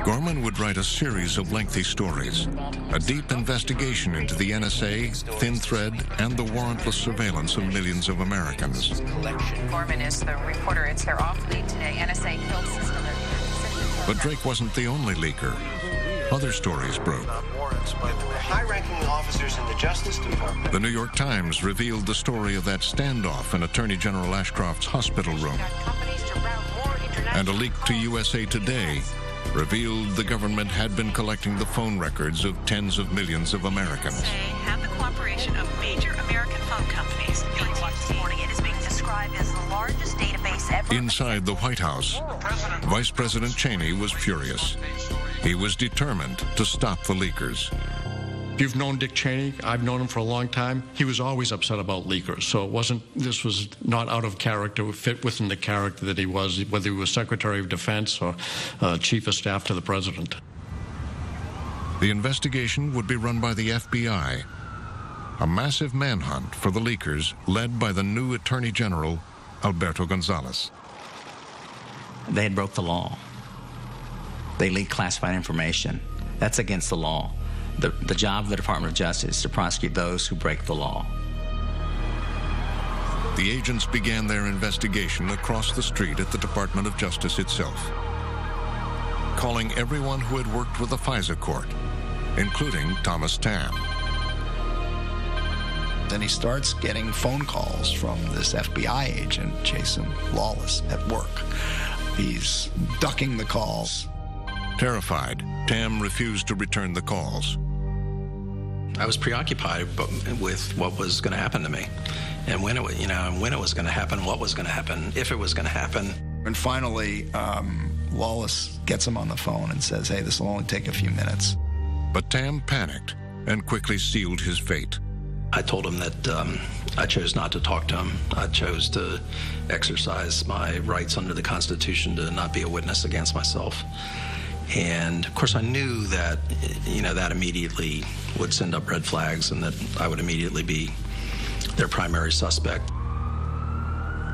Gorman would write a series of lengthy stories, a deep investigation into the NSA, Thin Thread, and the warrantless surveillance of millions of Americans. Gorman is the reporter. It's their off lead today. NSA killed system. But Drake wasn't the only leaker. Other stories broke. High-ranking officers in the Justice Department. The New York Times revealed the story of that standoff in Attorney General Ashcroft's hospital room. And a leak to USA Today revealed the government had been collecting the phone records of tens of millions of Americans. Have the cooperation of major American phone companies. This morning, it is being described as the largest database ever. Inside the White House, Vice President Cheney was furious. He was determined to stop the leakers. You've known Dick Cheney. I've known him for a long time. He was always upset about leakers, so this was not out of character. It fit within the character that he was, whether he was Secretary of Defense or Chief of Staff to the President. The investigation would be run by the FBI, a massive manhunt for the leakers led by the new Attorney General, Alberto Gonzales. They had broke the law. They leaked classified information. That's against the law. The job of the Department of Justice is to prosecute those who break the law. The agents began their investigation across the street at the Department of Justice itself, calling everyone who had worked with the FISA court, including Thomas Tam. Then he starts getting phone calls from this FBI agent, Jason Lawless, at work. He's ducking the calls. Terrified, Tam refused to return the calls. I was preoccupied with what was going to happen to me, and when it was going to happen, what was going to happen, if it was going to happen. And finally, Lawless gets him on the phone and says, "Hey, this will only take a few minutes." But Tam panicked and quickly sealed his fate. I told him that I chose not to talk to him. I chose to exercise my rights under the Constitution to not be a witness against myself. And of course I knew that, that immediately would send up red flags and that I would immediately be their primary suspect.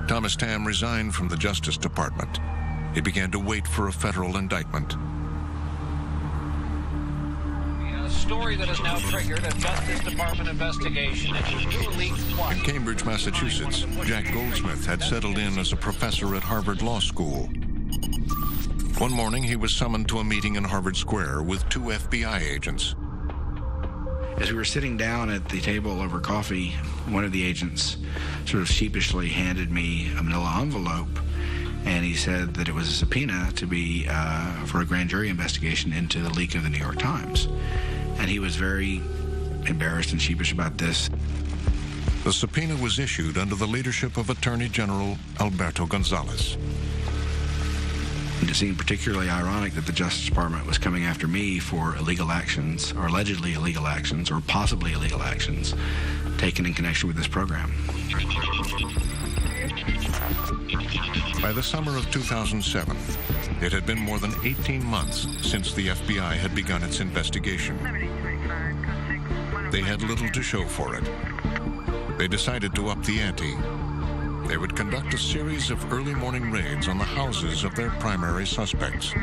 Thomas Tam resigned from the Justice Department. He began to wait for a federal indictment. A story that has now triggered a Justice Department investigation into new leaked In Cambridge, Massachusetts, Jack Goldsmith had settled in as a professor at Harvard Law School. One morning, he was summoned to a meeting in Harvard Square with two FBI agents. As we were sitting down at the table over coffee, one of the agents sort of sheepishly handed me a manila envelope, and he said that it was a subpoena to be for a grand jury investigation into the leak of the New York Times. And he was very embarrassed and sheepish about this. The subpoena was issued under the leadership of Attorney General Alberto Gonzales. It seemed particularly ironic that the Justice Department was coming after me for illegal actions, or allegedly illegal actions, or possibly illegal actions, taken in connection with this program. By the summer of 2007, it had been more than 18 months since the FBI had begun its investigation. They had little to show for it. They decided to up the ante. They would conduct a series of early morning raids on the houses of their primary suspects.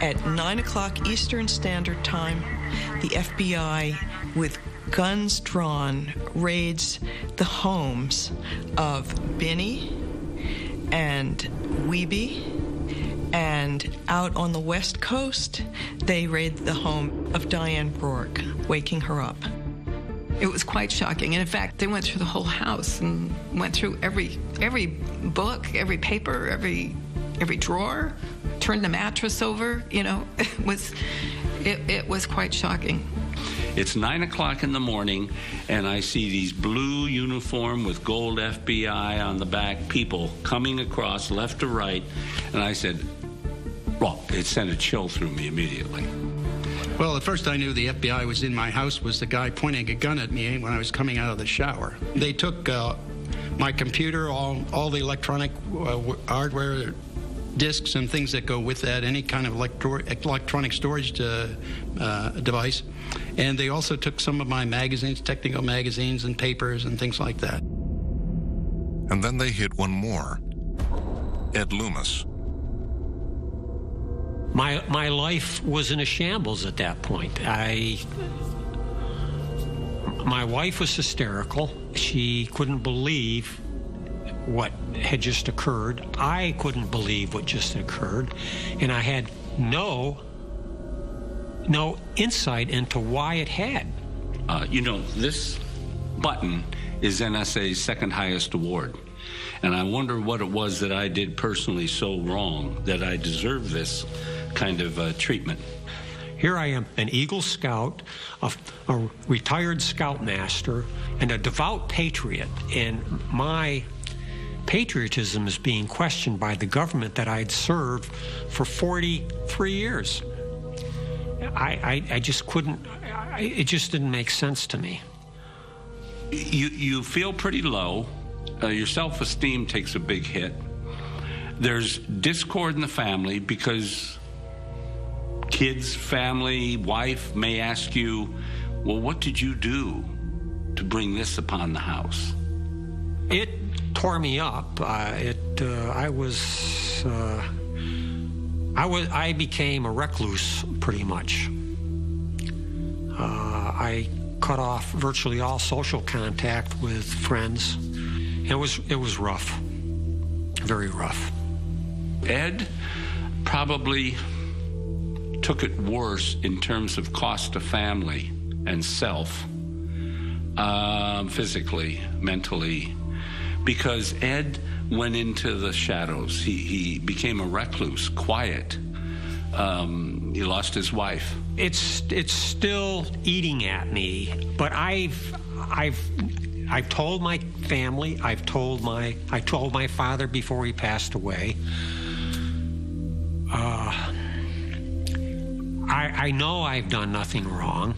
At 9 o'clock Eastern Standard Time, the FBI, with guns drawn, raids the homes of Binney and Wiebe, and out on the West Coast, they raid the home of Diane Rourke, waking her up. It was quite shocking. And in fact, they went through the whole house and went through every book, every paper, every drawer, turned the mattress over. It was quite shocking. It's 9 o'clock in the morning, and I see these blue uniform with gold FBI on the back people coming across left to right, and I said, well, it sent a chill through me immediately. Well, at first I knew the FBI was in my house was the guy pointing a gun at me when I was coming out of the shower. They took my computer, all the electronic hardware, disks and things that go with that, any kind of electronic storage device. And they also took some of my magazines, technical magazines and papers and things like that. And then they hit one more. Ed Loomis. My life was in a shambles at that point. My wife was hysterical. She couldn't believe what had just occurred. I couldn't believe what just occurred. And I had no insight into why it had. This button is NSA's second highest award. And I wonder what it was that I did personally so wrong that I deserve this kind of treatment. Here I am, an Eagle Scout, a retired Scoutmaster, and a devout patriot, and my patriotism is being questioned by the government that I'd served for 43 years. I just couldn't, it just didn't make sense to me. You feel pretty low. Your self-esteem takes a big hit. There's discord in the family because kids, family, wife may ask you, well, what did you do to bring this upon the house? It tore me up. I became a recluse pretty much. I cut off virtually all social contact with friends. It was rough, very rough. Ed probably took it worse in terms of cost to family and self, physically, mentally, because Ed went into the shadows. He became a recluse, quiet. He lost his wife. It's still eating at me, but I've told my family. I told my father before he passed away. I know I've done nothing wrong.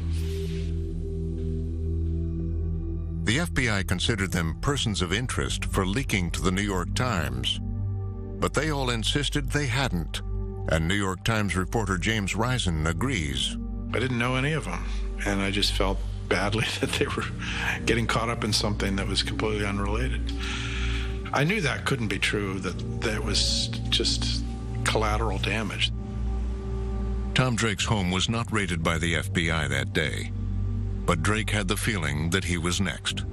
The FBI considered them persons of interest for leaking to the New York Times, but they all insisted they hadn't, and New York Times reporter James Risen agrees. I didn't know any of them, and I just felt badly that they were getting caught up in something that was completely unrelated. I knew that couldn't be true, that was just collateral damage. Tom Drake's home was not raided by the FBI that day, but Drake had the feeling that he was next.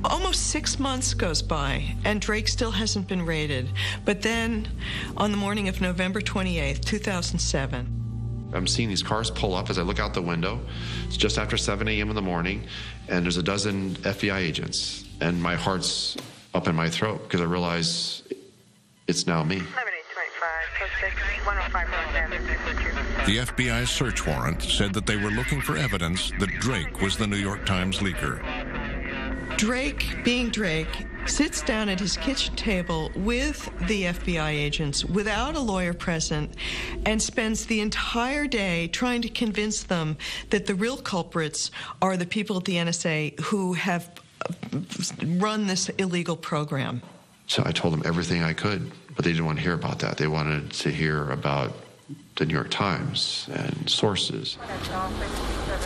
Almost 6 months goes by, and Drake still hasn't been raided. But then, on the morning of November 28th, 2007... I'm seeing these cars pull up as I look out the window. It's just after 7 a.m. in the morning, and there's a dozen FBI agents. And my heart's up in my throat because I realize it's now me. The FBI's search warrant said that they were looking for evidence that Drake was the New York Times leaker. Drake, being Drake, sits down at his kitchen table with the FBI agents without a lawyer present and spends the entire day trying to convince them that the real culprits are the people at the NSA who have run this illegal program. So I told them everything I could, but they didn't want to hear about that. They wanted to hear about the New York Times and sources.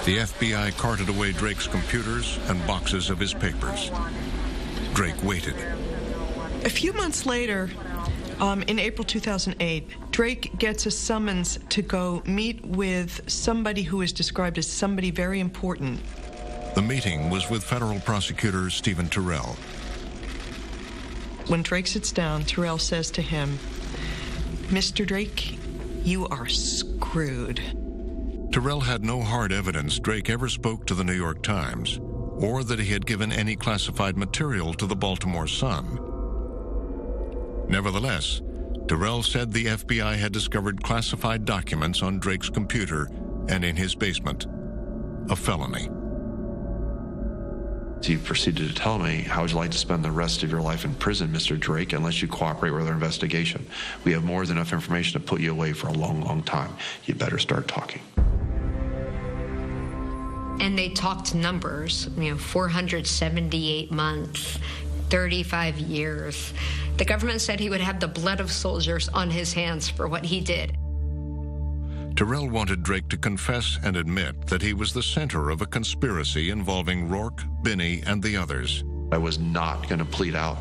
The FBI carted away Drake's computers and boxes of his papers. Drake waited. A few months later, in April 2008, Drake gets a summons to go meet with somebody who is described as somebody very important. The meeting was with federal prosecutor Stephen Terrell. When Drake sits down, Terrell says to him, "Mr. Drake, you are screwed." Terrell had no hard evidence Drake ever spoke to the New York Times or that he had given any classified material to the Baltimore Sun. Nevertheless, Terrell said the FBI had discovered classified documents on Drake's computer and in his basement, a felony. He proceeded to tell me, "How would you like to spend the rest of your life in prison, Mr. Drake, unless you cooperate with our investigation? We have more than enough information to put you away for a long, long time. You better start talking." And they talked numbers, 478 months, 35 years. The government said he would have the blood of soldiers on his hands for what he did. Terrell wanted Drake to confess and admit that he was the center of a conspiracy involving Rourke, Binney, and the others. I was not going to plead out